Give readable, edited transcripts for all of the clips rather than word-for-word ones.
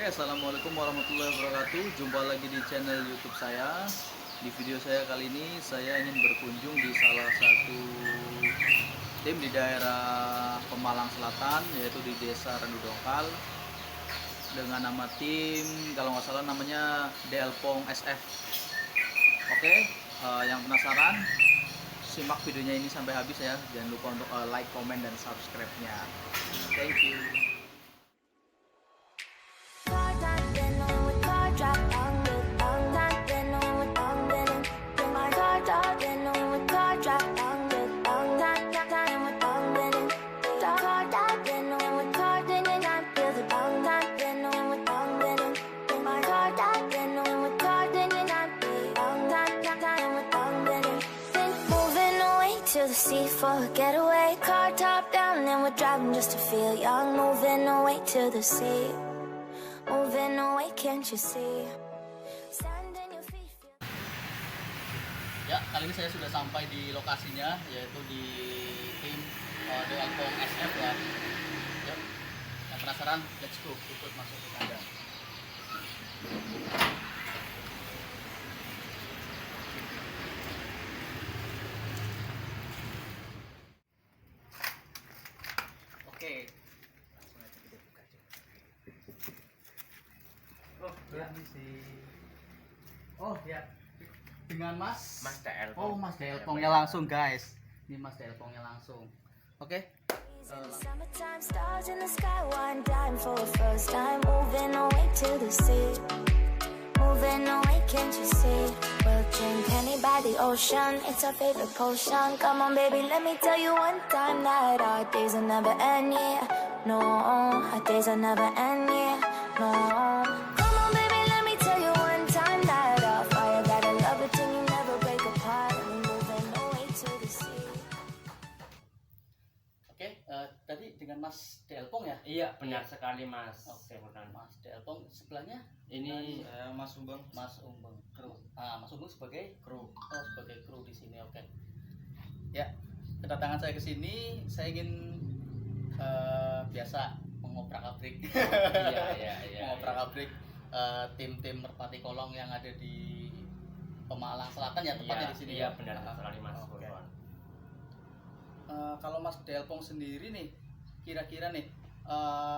Assalamualaikum warahmatullahi wabarakatuh. Jumpa lagi di channel YouTube saya. Di video saya kali ini saya ingin berkunjung di salah satu tim di daerah Pemalang Selatan, yaitu di Desa Randu Dongkal, dengan nama tim, kalau nggak salah namanya Delpong SF. Oke, yang penasaran simak videonya ini sampai habis ya. Jangan lupa untuk like, comment, dan subscribe-nya. Thank you. To the sea for a getaway, car top down and we're driving just to feel young. Moving away to the sea, moving away, can't you see? Sand in your feet feel... Ya, kali ini saya sudah sampai di lokasinya, yaitu di tim Delpong SF ya. Yuk, yang penasaran, let's go, ikut masuk ke kandang. Oke, langsung aja kita buka aja. Oh, ya ini sih. Oh ya, dengan Mas Delpong. Oh, Mas Delpongnya langsung guys. Ini Mas Delpongnya langsung. Oke. Summertime stars in the sky, one dime for a first time. Moving away to the sea, moving away, can't you see? We'll drink honey by the ocean, it's our favorite potion. Come on baby, let me tell you one time that our days will never end, yeah. No, our days will never end, yeah. No. Come on baby, let me tell you one time that our fire got a love it till you never break apart. And we're moving away to the sea. Oke, tadi dengan Mas Delpong ya? Iya, benar sekali Mas. Oke, Mas Delpong sebelahnya Ini Mas Umbeng. Mas Umbeng kru. Mas Umbeng sebagai kru. Oh, sebagai kru di sini. Oke. Ya, kedatangan saya ke sini saya ingin biasa mengoprak-abrik. iya. Mengoprak abrik tim-tim merpati kolong yang ada di Pemalang Selatan ya, tepatnya di sini. Iya, ya. benar sekali Mas. Oke. Kalau Mas Delpong sendiri nih, kira-kira nih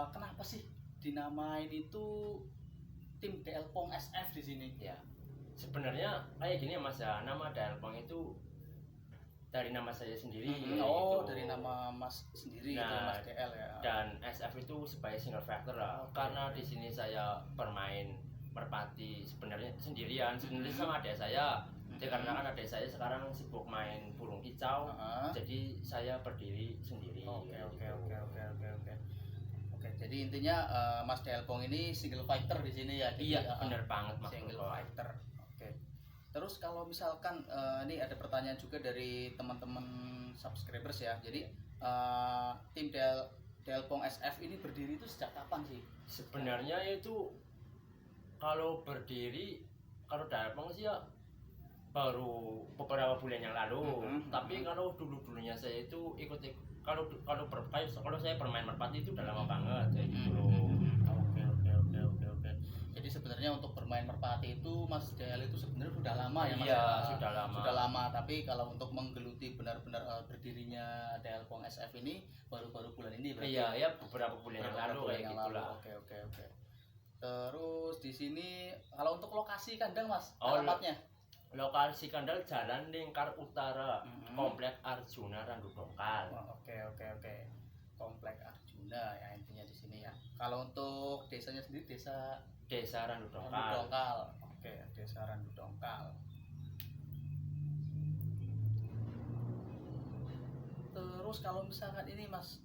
kenapa sih dinamain itu tim Delpong SF di sini? Ya. Sebenarnya kayak gini ya Mas ya, nama Delpong itu dari nama saya sendiri. Oh, gitu. dari nama Mas sendiri, Nah, gitu, Mas DL ya. Dan SF itu sebagai single factor lah. Oke. Karena di sini saya bermain merpati sebenarnya sendirian, sama adik saya. Dikarenakan adik saya sekarang sibuk main burung kicau, jadi saya berdiri sendiri. Oke. gitu. Oke, jadi intinya Mas Delpong ini single fighter di sini ya. Iya, Jadi, bener banget Mas. single Bro. fighter. Oke. Terus kalau misalkan ini ada pertanyaan juga dari teman-teman subscribers ya. Jadi tim Delpong SF ini berdiri itu sejak kapan sih? Sebenarnya itu kalau berdiri, kalau Delpong sih ya baru beberapa bulan yang lalu. Tapi kalau dulunya saya itu ikut kalau saya bermain merpati itu udah lama banget kayak gitu loh. Oke. Jadi sebenarnya untuk bermain merpati itu Mas DL itu sebenarnya sudah lama ya Mas? Iya, Ya? sudah lama. Sudah lama, tapi kalau untuk menggeluti benar-benar berdirinya Delpong SF ini baru-baru bulan ini berarti. Iya, ya beberapa bulan yang lalu kayak gitulah. Oke. Terus di sini kalau untuk lokasi kandang Mas, Oh, alamatnya? Lokasi kandang Jalan Lingkar Utara, Komplek Arjuna Randu Dongkal. Oke. Komplek Arjuna ya intinya di sini ya. Kalau untuk desanya sendiri Desa Randu Randu Dongkal. Dongkal. Oke, Desa Randu Dongkal. Terus kalau misalkan ini Mas,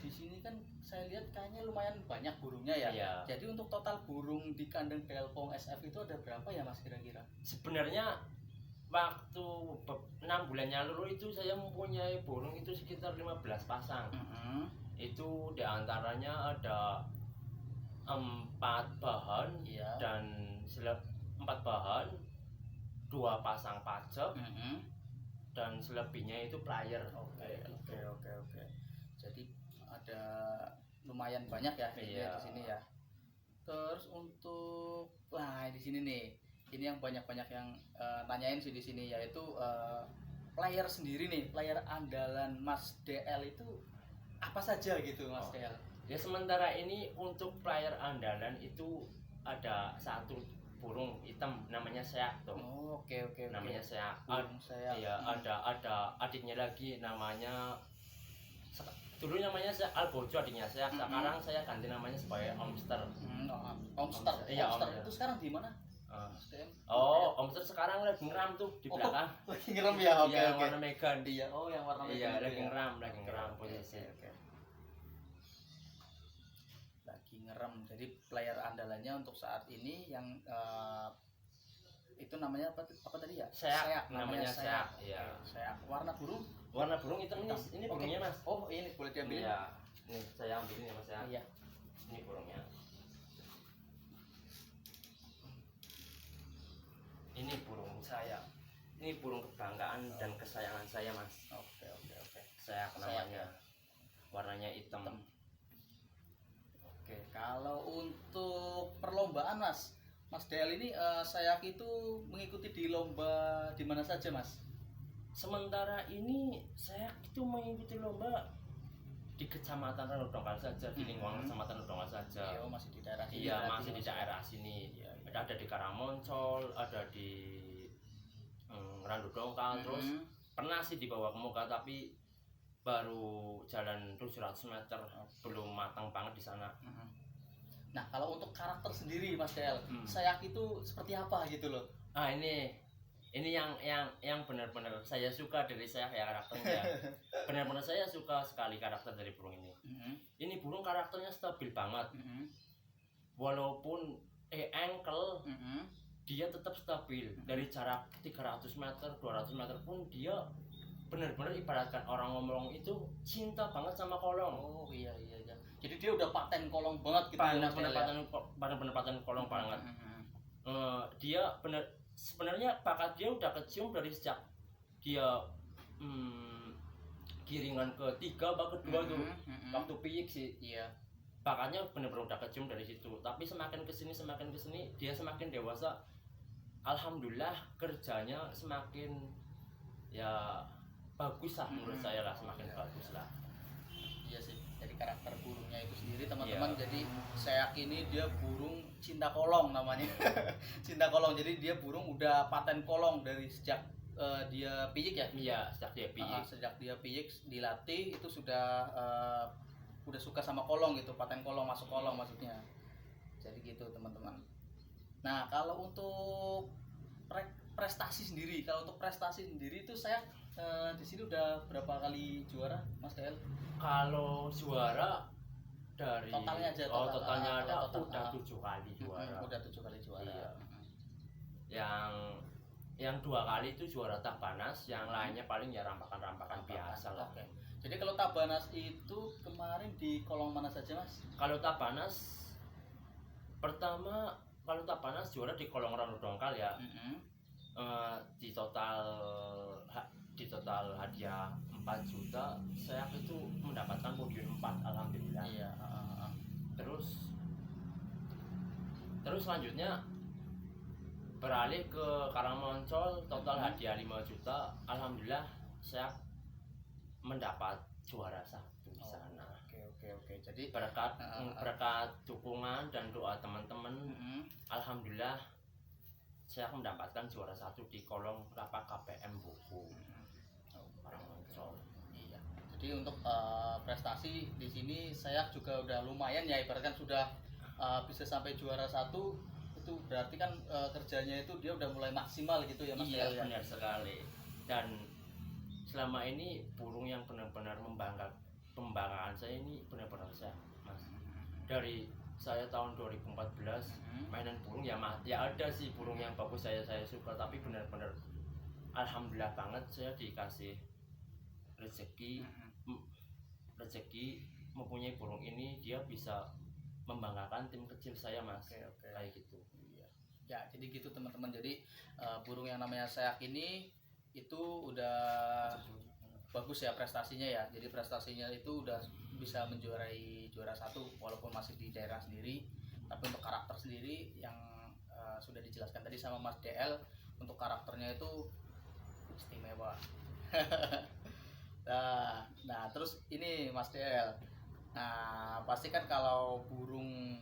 di sini kan saya lihat kayaknya lumayan banyak burungnya ya. Iya. Jadi untuk total burung di kandang Delpong SF itu ada berapa ya Mas kira-kira? Sebenarnya waktu 6 bulan yang lalu itu saya mempunyai burung itu sekitar 15 pasang. Itu diantaranya ada 4 bahan dan 4 bahan, 2 pasang pajak, dan selebihnya itu player. Oke. Jadi ada lumayan banyak ya di sini ya. Terus untuk di sini nih, ini yang banyak-banyak yang nanyain sih di sini, yaitu player sendiri nih, player andalan Mas DL itu apa saja gitu Mas Oh. DL? Ya sementara ini untuk player andalan itu ada satu burung hitam namanya Seak tuh. Oh, oke. Namanya Seak. Burung Seak. Iya, ada adiknya lagi namanya dulu namanya saya Albojo adiknya saya. Sekarang saya ganti namanya sebagai Omster. Omster. Iya, Omster Omster. itu sekarang di mana? Ah. Mas DM? Oh, Omster sekarang lagi ngeram tuh di belakang. Lagi ngerem ya, oke. Yang warna Megan. Iya, yang warna Iya, merah lagi itu ya. ngeram, lagi Oke, ngeram oke, posisi. oke. Lagi ngerem. Jadi player andalannya untuk saat ini yang itu namanya apa tadi ya? Seak, namanya Seak, iya. Seak. Warna burung? Warna burung hitam ini Oke. burungnya Mas. Oh, ini boleh diambil. Iya. Nih, saya ambilin ya Mas ya. Iya. Ini burungnya. Ini burung saya. Ini burung kebanggaan dan kesayangan saya Mas. Oke. Seak namanya. Warnanya hitam. Oke, kalau untuk perlombaan Mas Del ini saya itu mengikuti di lomba di mana saja Mas? Sementara ini saya itu mengikuti lomba di Kecamatan Ranodongkal saja, di lingkungan Kecamatan Ranodongkal saja. Iya, masih di daerah sini. Iya, berarti, masih di Mas. daerah sini. Iya. Ada di Karamoncol, ada di Ranodongkal, terus pernah sih dibawa ke Muka tapi baru jalan 700 meter, belum matang banget di sana. Nah, kalau untuk karakter sendiri Mas Del, Hmm. Seak itu seperti apa gitu loh? Ah ini yang benar-benar saya suka dari saya ya karakternya. Benar-benar saya suka sekali karakter dari burung ini. Ini burung karakternya stabil banget. Walaupun ankle dia tetap stabil. Dari jarak 300 meter, 200 meter pun dia benar-benar ibaratkan orang ngomong itu cinta banget sama kolong. Oh iya. Jadi dia udah paten kolong banget gitu ya, Mas Del, ya? Paten kolong banget. Dia sebenarnya bakat dia udah kecium dari sejak dia giringan ketiga atau kedua tuh waktu piyik sih. Iya. Bakatnya bener-bener udah kecium dari situ. Tapi semakin kesini dia semakin dewasa. Alhamdulillah kerjanya semakin ya bagus lah menurut saya lah, semakin bagus lah. Iya sih, jadi karakter burungnya itu sendiri teman-teman. Iya. Jadi Seak ini dia burung cinta kolong namanya. Cinta kolong, jadi dia burung udah paten kolong dari sejak dia piyik ya. Iya, sejak dia piyik. Sejak dia piyik dilatih itu sudah udah suka sama kolong gitu, paten kolong, masuk kolong maksudnya. Jadi gitu teman-teman. Nah, kalau untuk prestasi sendiri itu saya di sini udah berapa kali juara Mas DL? Kalau juara dari Totalnya aja, totalnya ada total. udah 7 kali juara. Udah 7 kali juara. Iya. Yang 2 kali itu juara Tabanas, yang lainnya paling ya rampakan biasa lah. Oke. Jadi kalau Tabanas itu kemarin di kolong mana saja Mas? Kalau Tabanas juara di kolong Ranodongkal ya. Di total hadiah 4 juta, saya itu mendapatkan podium 4 alhamdulillah. Iya. Terus selanjutnya beralih ke Karamoncol, total hadiah 5 juta, alhamdulillah saya mendapat juara 1 di sana. Oke. Jadi berkat dukungan dan doa teman-teman, alhamdulillah saya mendapatkan juara 1 di kolong lapak KPM Buku Karamoncol. Iya. Jadi untuk prestasi di sini saya juga udah lumayan ya, ibaratkan sudah bisa sampai juara 1, itu berarti kan kerjanya itu dia udah mulai maksimal gitu ya Mas. Iya, ya? benar sekali. Dan selama ini burung yang benar-benar pembanggaan saya ini benar-benar saya Mas. Dari saya tahun 2014 mainan burung ya ada sih burung yang bagus saya suka, tapi benar-benar alhamdulillah banget saya dikasih rezeki mempunyai burung ini, dia bisa membanggakan tim kecil saya Mas. Oke. Kayak gitu. Iya. Ya, jadi gitu teman-teman. Jadi burung yang namanya Seak ini itu udah bagus ya prestasinya ya. Jadi prestasinya itu udah bisa menjuarai juara 1 walaupun masih di daerah sendiri, Tapi untuk karakter sendiri yang sudah dijelaskan tadi sama Mas DL, untuk karakternya itu istimewa. Nah, terus ini Mas DL. Nah, pasti kan kalau burung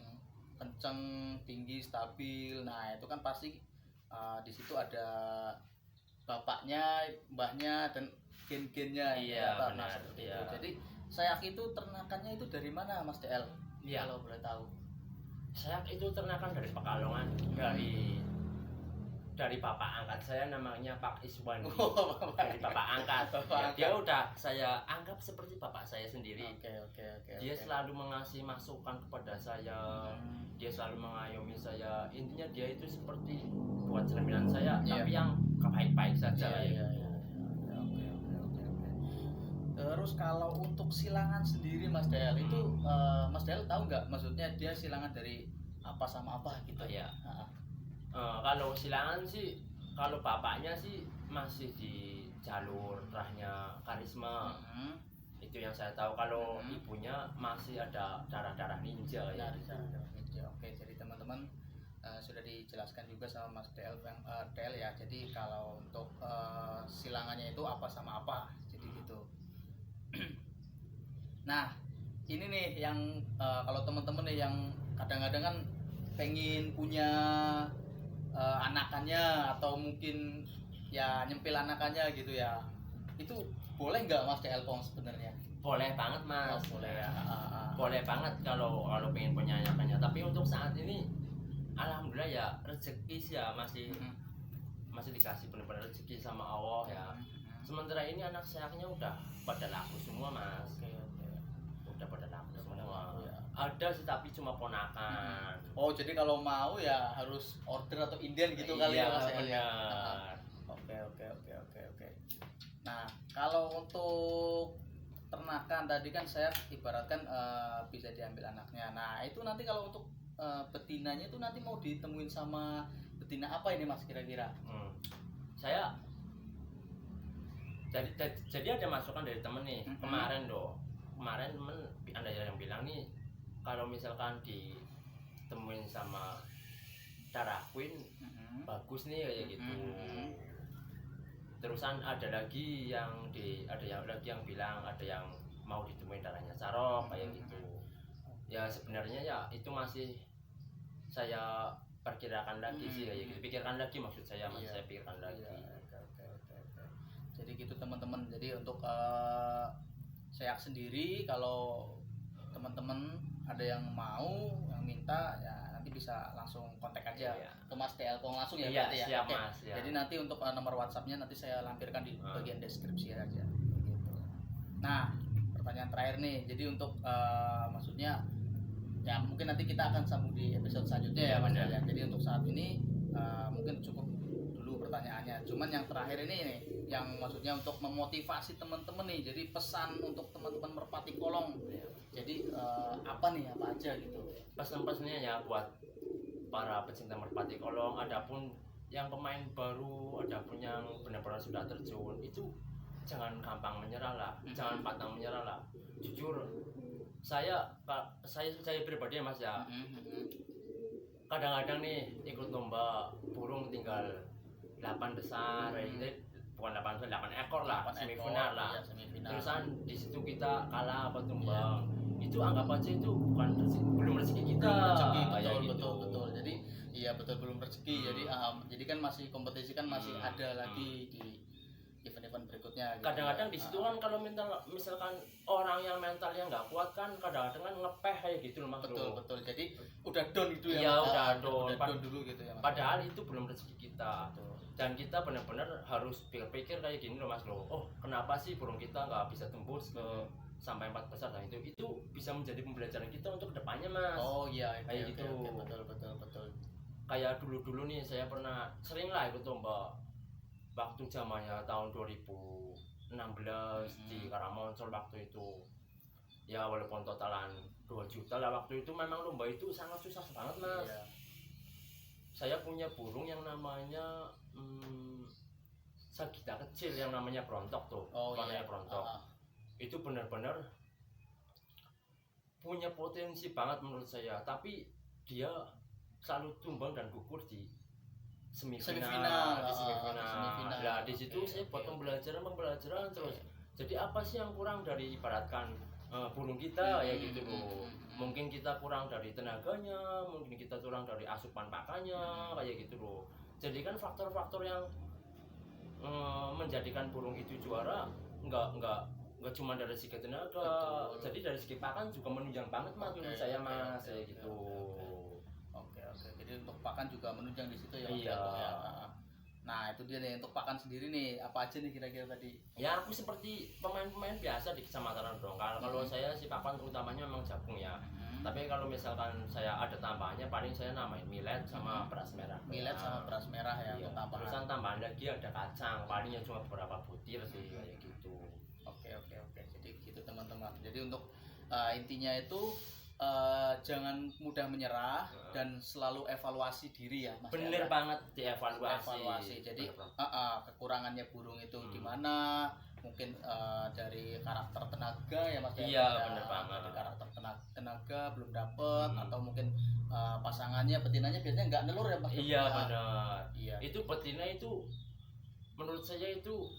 kenceng, tinggi, stabil, nah itu kan pasti di situ ada bapaknya, mbahnya, dan gen-gennya. Iya, Nah, benar, seperti iya. itu. Jadi saya itu ternakannya itu dari mana Mas DL? Iya. Kalau boleh tahu. Saya itu ternakan dari Pekalongan, dari bapak angkat saya, namanya Pak Iswan. Dari bapak angkat. Bapak Dia angkat. udah saya anggap seperti bapak saya sendiri. Oke. Dia selalu mengasih masukan kepada saya. Dia selalu mengayomi saya. Intinya dia itu seperti buat cerminan saya, Iya. tapi yang baik-baik saja. Iya. Oke. Terus kalau untuk silangan sendiri Mas Del itu Mas Del tahu nggak maksudnya dia silangan dari apa sama apa gitu? Iya. Heeh. Kalau silangan sih, kalau bapaknya sih masih di jalur rahnya karisma. Itu yang saya tahu. Kalau ibunya masih ada darah-darah ninja ya. Oke, jadi teman-teman sudah dijelaskan juga sama Mas Del ya. Jadi kalau untuk silangannya itu apa sama apa, jadi gitu. Nah, ini nih yang kalau teman-teman nih yang kadang-kadang kan pengen punya anakannya atau mungkin ya nyempil anakannya gitu ya. Itu boleh nggak Mas DL Pong sebenarnya? Boleh banget Mas. Oh, boleh ya. Boleh banget kalau pengen punya anakannya. Tapi untuk saat ini alhamdulillah ya rezeki sih ya masih dikasih benar-benar rezeki sama Allah ya. Sementara ini anak sayangnya udah pada laku semua Mas. Udah pada laku semua. Ada sih tapi cuma ponakan. Oh, jadi kalau mau ya harus order atau inden gitu kali ya Mas DL ya. Benar. Oke. Nah, kalau untuk ternakan tadi kan saya ibaratkan bisa diambil anaknya. Nah, itu nanti kalau untuk betinanya itu nanti mau ditemuin sama betina apa ini Mas kira-kira? Saya jadi ada masukan dari temen nih. Kemarin temen ada yang bilang nih, kalau misalkan ditemuin sama darah queen bagus nih kayak gitu. Terusan ada lagi yang bilang ada yang mau ditemuin darahnya Sarok kayak gitu. Ya sebenarnya ya itu masih saya perkirakan lagi sih kayak gitu. Pikirkan lagi maksud saya, saya pikirkan lagi. Oke. Jadi gitu teman-teman. Jadi untuk saya sendiri kalau teman-teman ada yang mau, yang minta ya nanti bisa langsung kontak aja ke Mas DL Pong langsung ya berarti ya. Siap, Oke. Mas, ya. Jadi nanti untuk nomor WhatsApp-nya nanti saya lampirkan di bagian deskripsi aja gitu. Nah, pertanyaan terakhir nih. Jadi untuk maksudnya ya mungkin nanti kita akan sambung di episode selanjutnya ya Mas DL ya. Jadi untuk saat ini mungkin cukup dulu pertanyaannya. Cuman yang terakhir ini nih yang maksudnya untuk memotivasi teman-teman nih. Jadi pesan untuk teman-teman Merpati Kolong. Jadi apa aja gitu. Pesan-pesannya ya buat para pecinta Merpati Kolong, adapun yang pemain baru, adapun yang benar-benar sudah terjun, itu jangan gampang menyerah lah, jangan pantang menyerah lah. Jujur, saya pribadi ya Mas ya, kadang-kadang nih ikut lomba burung tinggal 8 besar, bukan 8 besar, 8 ekor lah, semifinal lah. Terusan di situ kita kalah apa tumbang. Itu anggap aja itu belum rezeki kita. Betul. Jadi iya betul belum rezeki. Jadi kan masih kompetisi kan masih ada lagi di event-event berikutnya. Gitu. Kadang-kadang di situ kan kalau misalkan orang yang mentalnya nggak kuat kan kadang-kadang kan ngepeh kayak gitu loh Mas. Betul. Jadi udah down gitu ya. Iya udah down dulu gitu ya Mas. Padahal itu belum rezeki kita. Dan kita benar-benar harus pikir-pikir kayak gini loh Mas loh. Oh kenapa sih burung kita nggak bisa tembus ke sampai 4 besar, nah itu bisa menjadi pembelajaran kita untuk kedepannya Mas. Oh iya kayak gitu. Betul. Kayak dulu nih saya pernah sering lah ikut lomba waktu zamannya tahun 2016 di Karamoncol waktu itu. Ya walaupun totalan 2 juta lah waktu itu, memang lomba itu sangat susah banget Mas. Iya. Saya punya burung yang namanya sagita kecil yang namanya Brontok tuh. Warnanya Brontok. Itu benar-benar punya potensi banget menurut saya, tapi dia selalu tumbang dan gugur di Semifinal. di semifinal. Semifinal. Nah di situ Oke, saya buat oke. pembelajaran terus. Jadi apa sih yang kurang dari ibaratkan burung kita ya gitu loh. Mungkin kita kurang dari tenaganya, mungkin kita kurang dari asupan pakannya kayak gitu loh. Jadi kan faktor-faktor yang menjadikan burung itu juara nggak cuma dari segi tenaga. Betul. Jadi dari segi pakan juga menunjang banget mas Oke, menurut saya oke, mas oke, kayak oke, gitu. Oke. Jadi untuk pakan juga menunjang di situ ya Mas Iya. Gatot ya. Nah itu dia nih untuk pakan sendiri nih apa aja nih kira-kira tadi? Ya aku seperti pemain-pemain biasa di Kecamatan Dongkal. Kalau saya sih pakan utamanya memang jagung ya. Tapi kalau misalkan saya ada tambahannya paling saya namain millet sama beras merah. Millet sama beras merah ya Iya. untuk tambahan. Terusan tambahan lagi ada kacang, palingnya cuma beberapa butir sih kayak gitu. Oke. Jadi gitu teman-teman. Jadi untuk intinya itu jangan mudah menyerah dan selalu evaluasi diri ya Mas. Bener ya. banget dievaluasi. Jadi Bener. kekurangannya burung itu di mana? Mungkin dari karakter tenaga ya Mas. Iya, ya. bener banget. Dari karakter tenaga belum dapet atau mungkin pasangannya betinanya biasanya nggak nelur ya Mas. Iya benar. Iya. Itu betina itu menurut saya itu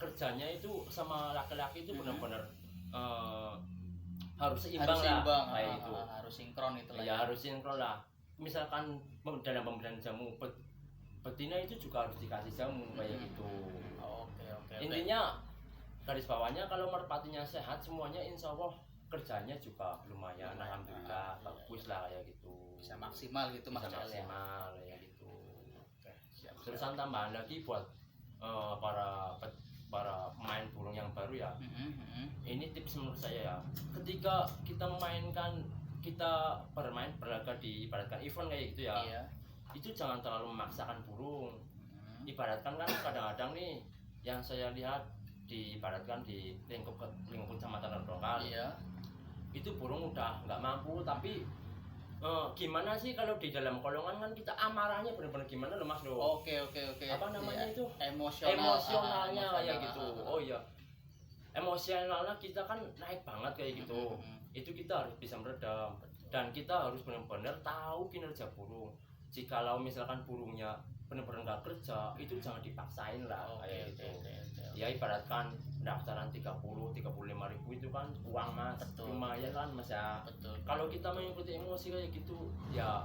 kerjanya itu sama laki-laki itu benar-benar harus seimbang lah kayak itu. Harus sinkron itu lah. Ya harus sinkron lah. Misalkan dalam pemberian jamu betina itu juga harus dikasih jamu kayak gitu. Oke. Intinya garis bawahnya kalau merpatinya sehat semuanya insya Allah kerjanya juga lumayan alhamdulillah bagus lah kayak gitu. Bisa maksimal gitu Mas. Bisa Cel, ya. maksimal kayak gitu. Oke, siap. Terusan tambahan lagi buat para pemain burung yang baru ya. Ini tips menurut saya ya. Ketika kita bermain berlaga di ibaratkan event kayak gitu ya. Iya. Itu jangan terlalu memaksakan burung. Ibaratkan kan kadang-kadang nih yang saya lihat diibaratkan di lingkup Kecamatan Dongkal. Iya. Itu burung udah nggak mampu tapi gimana sih kalau di dalam kolongan kan kita amarahnya benar-benar gimana loh mas loh. Oke. Apa namanya Iya. itu Emosionalnya kayak gitu. Oh iya emosionalnya kita kan naik banget kayak gitu. Itu kita harus bisa meredam dan kita harus benar-benar tahu kinerja burung. Jikalau misalkan burungnya benar-benar nggak kerja itu jangan dipaksain lah kayak gitu. Ya ibaratkan pendaftaran 35.000 itu kan uang mas. Betul. Lumayan kan mas ya. Betul. Kalau kita mengikuti emosi kayak gitu ya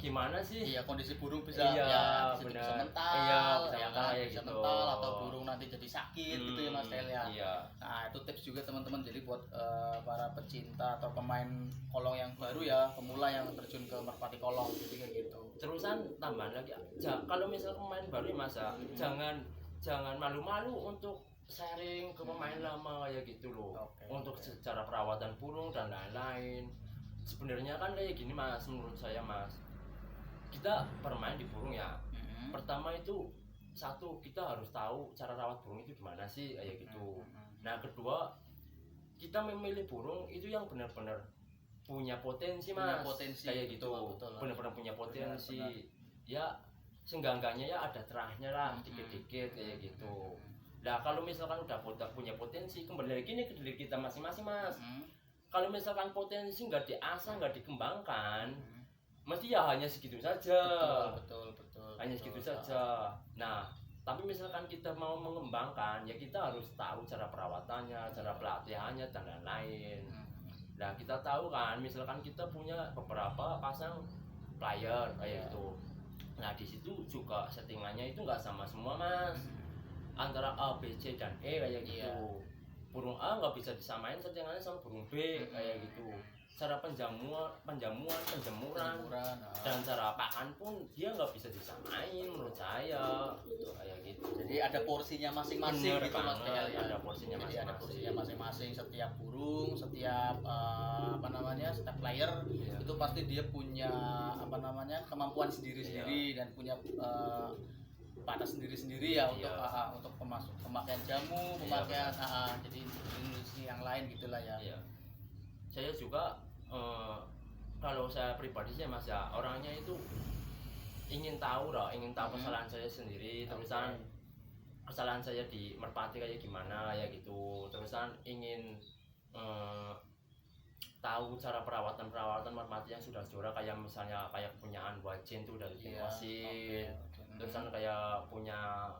gimana sih? Iya, kondisi burung bisa Iya, bisa benar. mental, Iya, bisa ya mental kan? kayak Bisa gitu. mental atau burung nanti jadi sakit gitu ya Mas Tel ya. Iya. Nah, itu tips juga teman-teman. Jadi buat para pecinta atau pemain kolong yang baru ya, pemula yang terjun ke merpati kolong jadi kayak gitu. Terusan tambahan lagi, kalau misal pemain baru ya mas ya, jangan malu-malu untuk sharing ke pemain lama kayak gitu loh. Oke, Untuk oke. secara perawatan burung dan lain-lain. Sebenarnya kan kayak gini mas, menurut saya mas, kita bermain di burung ya. Pertama itu satu kita harus tahu cara rawat burung itu gimana sih kayak gitu. Nah kedua kita memilih burung itu yang benar-benar punya potensi Punya mas, potensi, kayak betul, gitu, betul. benar-benar punya potensi. Benar. Ya seenggaknya ya ada terahnya lah, dikit-dikit kayak gitu. Nah kalau misalkan udah punya potensi, kembali lagi nih ke diri kita masing-masing mas. Kalau misalkan potensi nggak diasah, nggak dikembangkan, mesti ya hanya segitu saja. Betul. Hanya segitu saja. Nah, tapi misalkan kita mau mengembangkan, ya kita harus tahu cara perawatannya, cara pelatihannya dan lain-lain. Nah, kita tahu kan, misalkan kita punya beberapa pasang player kayak gitu. Nah, di situ juga settingannya itu nggak sama semua mas. Antara A, B, C dan E kayak gitu. Burung A nggak bisa disamain settingannya sama burung B kayak gitu. Cara penjamuran, dan cara pakan pun dia nggak bisa disamain menurut saya kayak gitu. Jadi ada porsinya masing-masing Bener gitu Mas banget, Tel ya. ada porsinya Jadi ada masing-masing. porsinya masing-masing setiap burung, setiap setiap player Iya. itu pasti dia punya kemampuan sendiri-sendiri dan punya batas sendiri-sendiri ya untuk Iya. untuk pemakaian jamu, Iya, pemakaian jadi industri yang lain gitulah ya. Iya. Saya juga kalau saya pribadi sih mas ya orangnya itu ingin tahu kesalahan saya sendiri, terusan kesalahan saya di merpati kayak gimana ya gitu, terusan ingin tahu cara perawatan merpati yang sudah juara, kayak misalnya kayak kepunyaan Wajen tuh dari tim Iya, wasit. oke. Terus kan kayak punya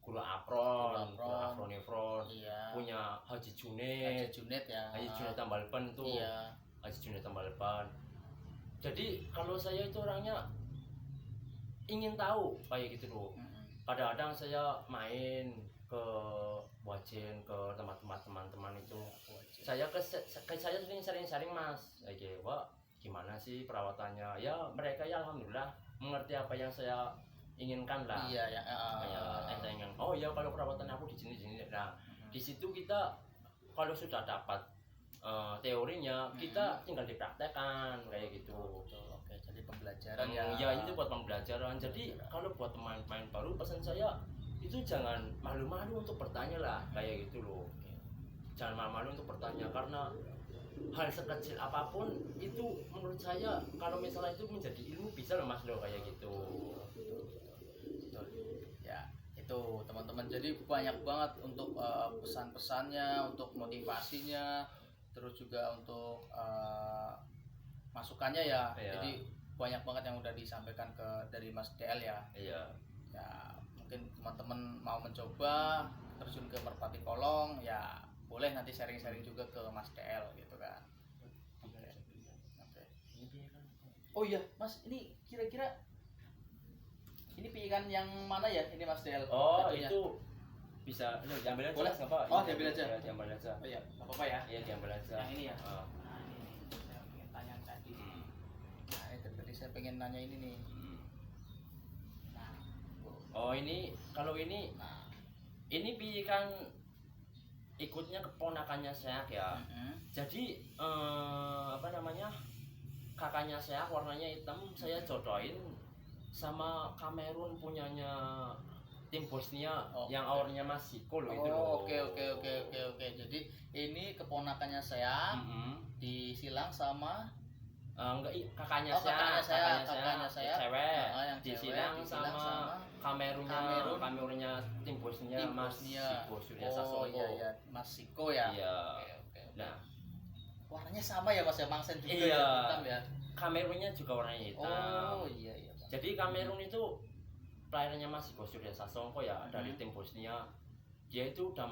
Guru Apron, Guru Afronefron, Iya. punya Haji Haji Junet, Junet ya. Haji Junet Tambalban tuh, Iya. Haji Junet Tambalban. Jadi kalau saya itu orangnya ingin tahu kayak gitu loh. Kadang-kadang saya main ke Wajen, ke tempat-tempat teman-teman itu. Saya saya sering-sering Mas, kayak wah gimana sih perawatannya? Ya mereka ya alhamdulillah mengerti apa yang saya inginkan lah. Iya ya. Kayak saya ingin, oh ya kalau perawatan aku di sini. Nah di situ kita kalau sudah dapat teorinya, kita tinggal dipraktekkan kayak gitu. Oke, jadi pembelajaran ya. Ya itu buat pembelajaran. Jadi kalau buat pemain baru, pesan saya itu jangan malu-malu untuk bertanya lah kayak gitu loh. Jangan malu-malu untuk bertanya, karena hal sekecil apapun itu menurut saya kalau misalnya itu menjadi ilmu bisa loh Mas loh kayak gitu. Betul. Ya, itu teman-teman, jadi banyak banget untuk pesan-pesannya, untuk motivasinya, terus juga untuk masukannya ya. Iya. Jadi banyak banget yang udah disampaikan dari Mas DL ya. Iya. Ya, mungkin teman-teman mau mencoba terjun ke merpati kolong ya, boleh nanti sharing-sharing juga ke Mas DL gitu kan. Oke. Oh iya, Mas, ini kira-kira ini piikan yang mana ya ini Mas DL? Oh Satunya. itu bisa diambil aja. Boleh? Mas, nggak apa? Oh, diambil aja. Ya, diambil aja. Oh iya, nggak apa-apa ya. Iya diambil aja. Yang ini ya. Ah. Nah, ini saya pengen tanya tadi. Nah, itu tadi saya pengen nanya ini nih. Nah, Oh ini kalau ini nah. piikan ikutnya keponakannya saya ya. Jadi apa namanya, kakaknya saya warnanya hitam, saya jodohin sama Kamerun punyanya tim Bosnia yang awalnya Mas Siko loh itu loh. Oke. Jadi ini keponakannya saya disilang sama Enggak, kakaknya kakaknya saya cewek, yang disilang sama Kamerunnya tim Bosnia tim Mas Bosnia. Siko Surya Oh Sasongko. iya, Mas Siko ya. Iya. Oke. Nah, warnanya sama ya Mas ya, mangsen juga iya. ya, hitam ya. Kamerunnya juga warnanya hitam. Oh iya. Jadi Kamerun itu pelayanannya Mas Siko Surya Sasongko ya, dari tim Bosnia. Dia itu udah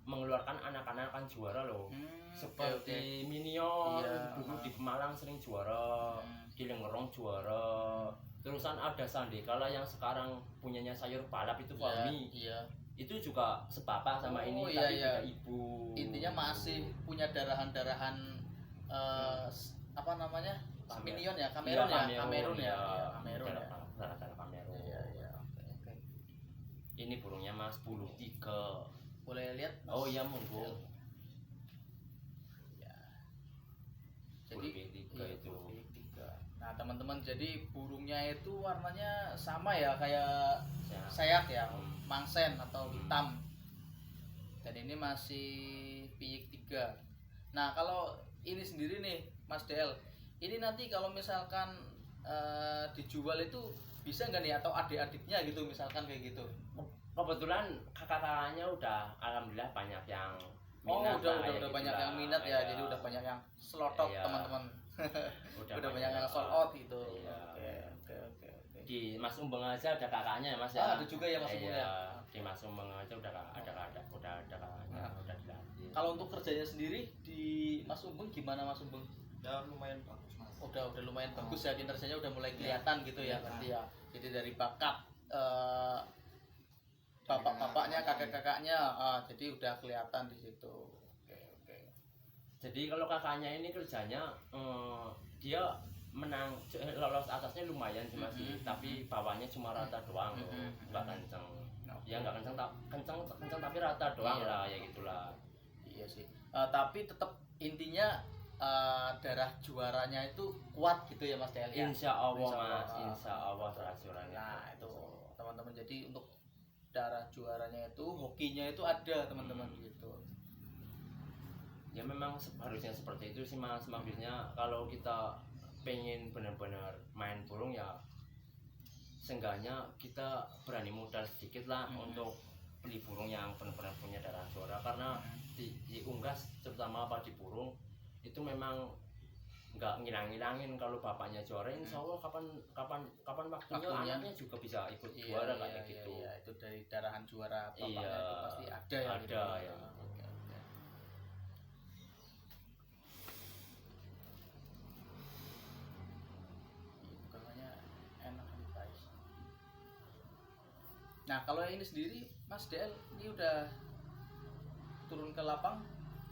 mengeluarkan anak-anak kan juara loh. Seperti Minion, Iya. dulu di Pemalang sering juara, di Lengerong juara. Terusan ada Sandekala yang sekarang punyanya sayur balap itu Fahmi. Iya. Itu juga sepapa sama ini, Oh, iya, tapi iya. beda ibu. Intinya masih punya darahan-darahan apa namanya? Minion ya, Kamerun ya, Kamerun ya. Kamerun ya. Darah-darah Kamerun. Iya. Oke. Ini burungnya Mas, bulu 3. Boleh lihat? Mas? Oh iya monggo. Ya. Bulu Jadi B3 iya, itu. bulu B3. Nah, teman-teman, jadi burungnya itu warnanya sama ya kayak sayap ya, mangsen atau hitam. Dan ini masih piyik 3. Nah, kalau ini sendiri nih Mas DL, ini nanti kalau misalkan dijual itu bisa nggak nih, atau adik-adiknya gitu misalkan kayak gitu? Kebetulan kakak-kakaknya udah alhamdulillah banyak yang Oh, minat lah, udah gitu banyak lah. yang minat ya, Iya. jadi udah banyak yang slotok Iya. teman-teman. Udah Udah banyak yang sold out gitu. Iya. Oke. Di Mas Umbeng aja ada kakaknya ya Mas ya. Ah, ada juga ya Mas Umbeng Iya, ya? di Mas Umbeng aja udah ada kakaknya, Nah. udah dilatih. Kalau untuk kerjanya sendiri di Mas Umbeng gimana Mas Umbeng? Ya lumayan bagus Mas. Udah lumayan bagus ya, kinerjanya udah mulai kelihatan gitu ya berarti ya. Jadi dari bakat bapak-bapaknya, kakak-kakaknya, jadi udah kelihatan di situ. Oke. Jadi kalau kakaknya ini kerjanya dia menang lolos atasnya lumayan sih Mas, tapi bawahnya cuma rata doang loh, nggak kenceng. Ya nggak kenceng tapi rata doang Iya. lah, ya gitulah. Iya sih. Tapi tetap intinya darah juaranya itu kuat gitu ya Mas DL ya. Insya Allah Insya Allah. Mas, insya Allah terasurannya. Nah itu teman-teman, jadi untuk darah juaranya itu, hokinya itu ada teman-teman gitu. Ya memang harusnya seperti itu sih Mas. Maksudnya kalau kita pengen benar-benar main burung ya seenggaknya kita berani modal sedikit lah untuk beli burung yang benar-benar punya darah juara, karena di unggas terutama apa di burung itu memang nggak ngilang-ngilangin. Kalau bapaknya juara, insya Allah kapan waktunya anaknya juga bisa ikut juara kayak gitu. Iya, itu dari darahan juara bapaknya Iya, itu pasti ada ya. ada ya. Oke. Bukannya enak nih guys. Nah kalau yang ini sendiri Mas DL ini udah turun ke lapang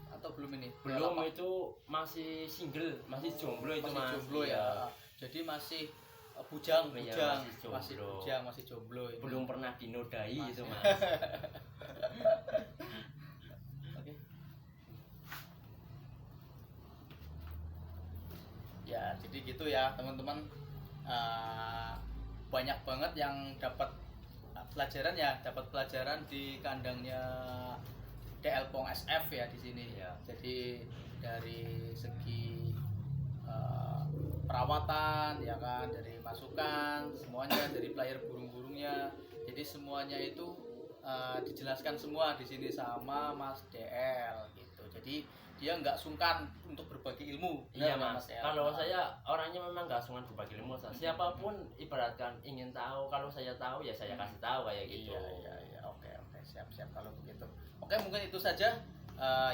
atau belum ini? Belum, itu masih single, masih jomblo itu masih Mas. jomblo Iya. ya. Jadi masih bujang, Iya, masih jomblo. bujang, masih jomblo ini. Belum pernah dinodai Mas. itu Mas. Oke. Ya, jadi gitu ya teman-teman. Banyak banget yang dapat pelajaran ya, dapat pelajaran di kandangnya DL Pong SF ya di sini. Iya. Jadi dari segi perawatan ya kan, dari masukan semuanya, dari player burung-burungnya. Jadi semuanya itu dijelaskan semua di sini sama Mas DL gitu. Jadi dia nggak sungkan untuk berbagi ilmu. Iya Benar, Mas, DL? kalau saya orangnya memang gak sungkan berbagi ilmu. Siapapun ibaratkan ingin tahu, kalau saya tahu ya saya kasih tahu kayak gitu. Iya. Oke, siap kalau begitu. Oke, mungkin itu saja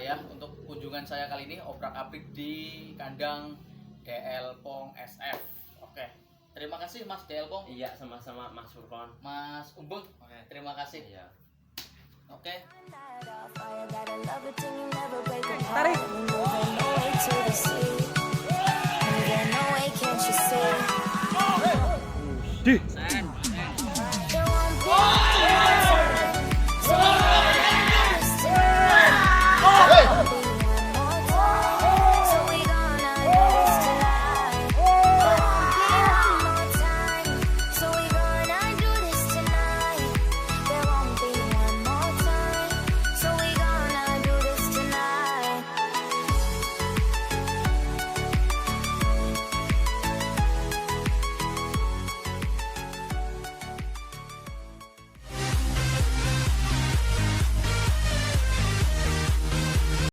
ya untuk kunjungan saya kali ini, obrak-abrik di kandang DL Pong SF. Oke. Terima kasih Mas DL Pong. Iya, sama-sama Mas Furkon. Mas Umbul. Oke, terima kasih. Iya. Oke. Tarik. Moving away to the sea. Moving away, can't you see? Di.